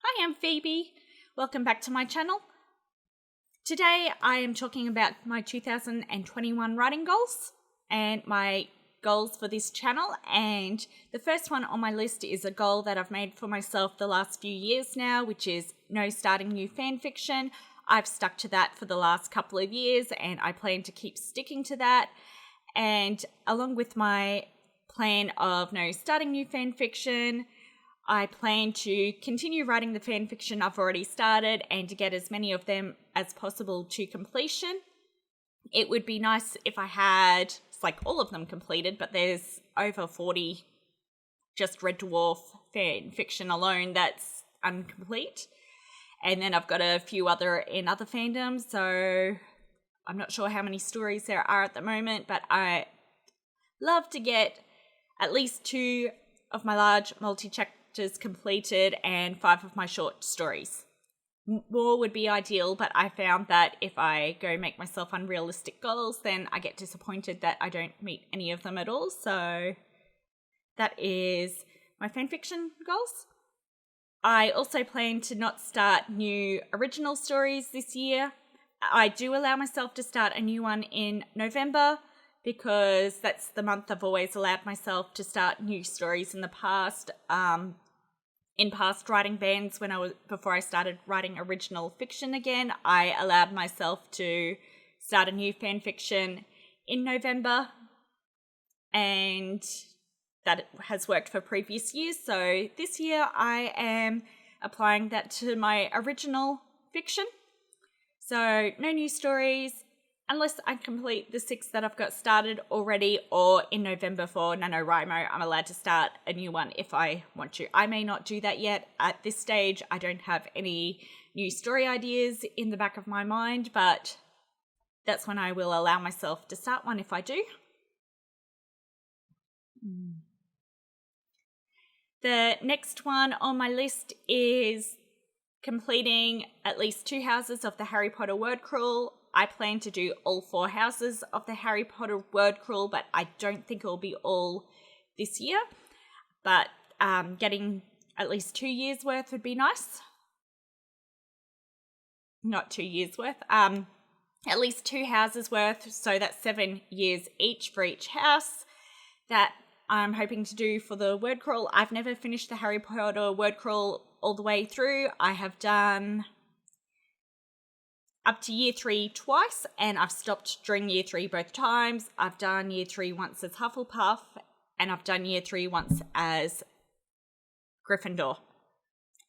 Hi, I'm Phoebe. Welcome back to my channel. Today I am talking about my 2021 writing goals and my goals for this channel, and the first one on my list is a goal that I've made for myself the last few years now, which is no starting new fan fiction. I've stuck to that for the last couple of years and I plan to keep sticking to that. And along with my plan of no starting new fan fiction, I plan to continue writing the fan fiction I've already started and to get as many of them as possible to completion. It would be nice if I had all of them completed, but there's over 40 just Red Dwarf fan fiction alone that's incomplete. And then I've got a few other in other fandoms, so I'm not sure how many stories there are at the moment, but I love to get at least 2 of my large multi-chapters completed and 5 of my short stories. More would be ideal, but I found that if I go make myself unrealistic goals, then I get disappointed that I don't meet any of them at all. So that is my fanfiction goals. I also plan to not start new original stories this year. I do allow myself to start a new one in November because that's the month I've always allowed myself to start new stories in the past. In past writing bans, before I started writing original fiction again, I allowed myself to start a new fan fiction in November, and that has worked for previous years. So this year I am applying that to my original fiction. So no new stories, unless I complete the 6 that I've got started already, or in November for NaNoWriMo, I'm allowed to start a new one if I want to. I may not do that yet. At this stage, I don't have any new story ideas in the back of my mind, but that's when I will allow myself to start one if I do. The next one on my list is completing at least 2 houses of the Harry Potter word crawl. I plan to do all 4 houses of the Harry Potter word crawl, but I don't think it'll be all this year. But getting at least 2 years worth would be nice. Not 2 years worth. At least 2 houses worth, so that's 7 years each for each house that I'm hoping to do for the word crawl. I've never finished the Harry Potter word crawl all the way through. I have done up to year 3 twice, and I've stopped during year 3 both times. I've done year 3 once as Hufflepuff, and I've done year 3 once as Gryffindor.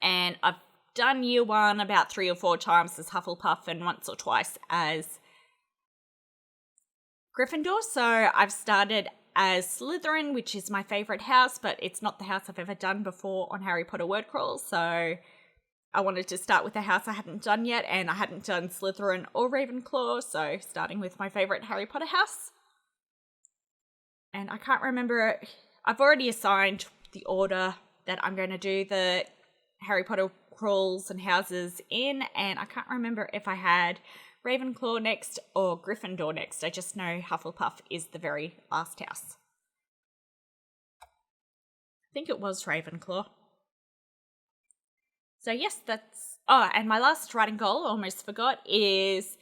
And I've done year 1 about 3 or 4 times as Hufflepuff and once or twice as Gryffindor. So I've started as Slytherin, which is my favourite house, but it's not the house I've ever done before on Harry Potter word crawl, so I wanted to start with a house I hadn't done yet, and I hadn't done Slytherin or Ravenclaw, so starting with my favourite Harry Potter house. And I can't remember, I've already assigned the order that I'm going to do the Harry Potter crawls and houses in, and I can't remember if I had Ravenclaw next or Gryffindor next. I just know Hufflepuff is the very last house. I think it was Ravenclaw. So yes, and my last writing goal, almost forgot, is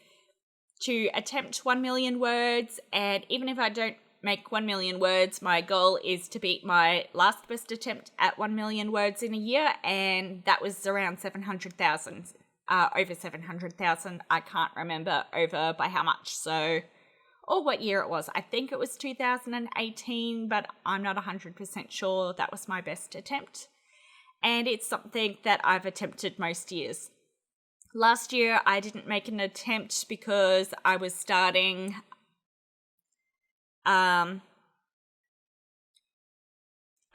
to attempt 1 million words. And even if I don't make 1 million words, my goal is to beat my last best attempt at 1 million words in a year. And that was around 700,000, over 700,000. I can't remember over by how much. Or what year it was. I think it was 2018, but I'm not 100% sure that was my best attempt. And it's something that I've attempted most years. Last year, I didn't make an attempt because I was starting I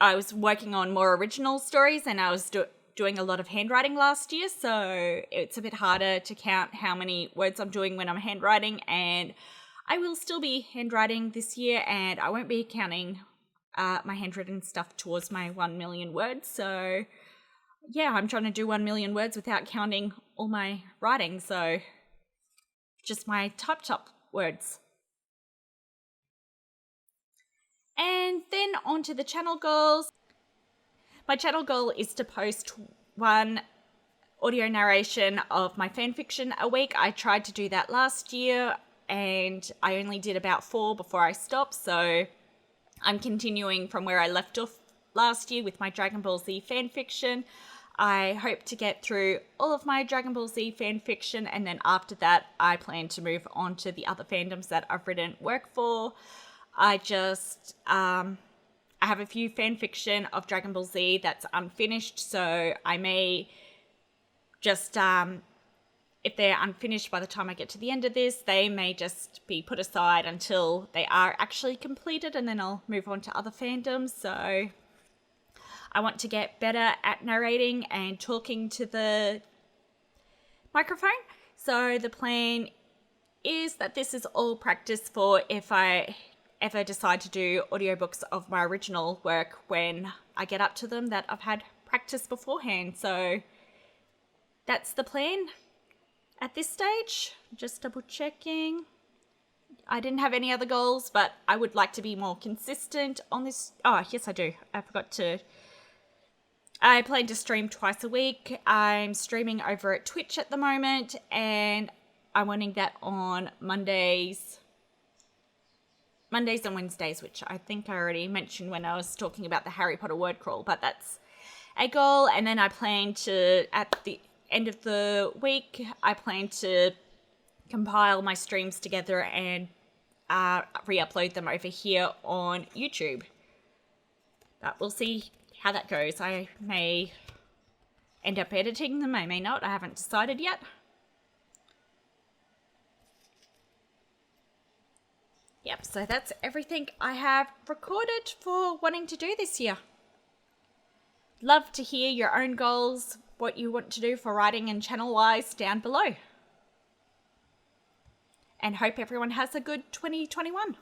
was working on more original stories, and I was doing a lot of handwriting last year, so it's a bit harder to count how many words I'm doing when I'm handwriting, and I will still be handwriting this year, and I won't be counting my handwritten stuff towards my 1 million words. So yeah, I'm trying to do 1 million words without counting all my writing, so just my top words. And then on to the channel goals. My channel goal is to post 1 audio narration of my fanfiction a week. I tried to do that last year and I only did about 4 before I stopped, so I'm continuing from where I left off last year with my Dragon Ball Z fanfiction. I hope to get through all of my Dragon Ball Z fanfiction, and then after that I plan to move on to the other fandoms that I've written work for. I have a few fanfiction of Dragon Ball Z that's unfinished, so I may just, if they're unfinished by the time I get to the end of this, they may just be put aside until they are actually completed, and then I'll move on to other fandoms. So I want to get better at narrating and talking to the microphone. So the plan is that this is all practice for if I ever decide to do audiobooks of my original work when I get up to them, that I've had practice beforehand. So that's the plan at this stage. Just double checking. I didn't have any other goals, but I would like to be more consistent on this. Oh, yes, I do. I plan to stream twice a week. I'm streaming over at Twitch at the moment, and I'm wanting that on Mondays and Wednesdays, which I think I already mentioned when I was talking about the Harry Potter word crawl, but that's a goal. And then I plan to, at the end of the week, I plan to compile my streams together and re-upload them over here on YouTube. But we'll see how that goes. I may end up editing them, I may not. I haven't decided yet. Yep, so that's everything I have recorded for wanting to do this year. Love to hear your own goals, what you want to do for writing and channel-wise down below. And hope everyone has a good 2021.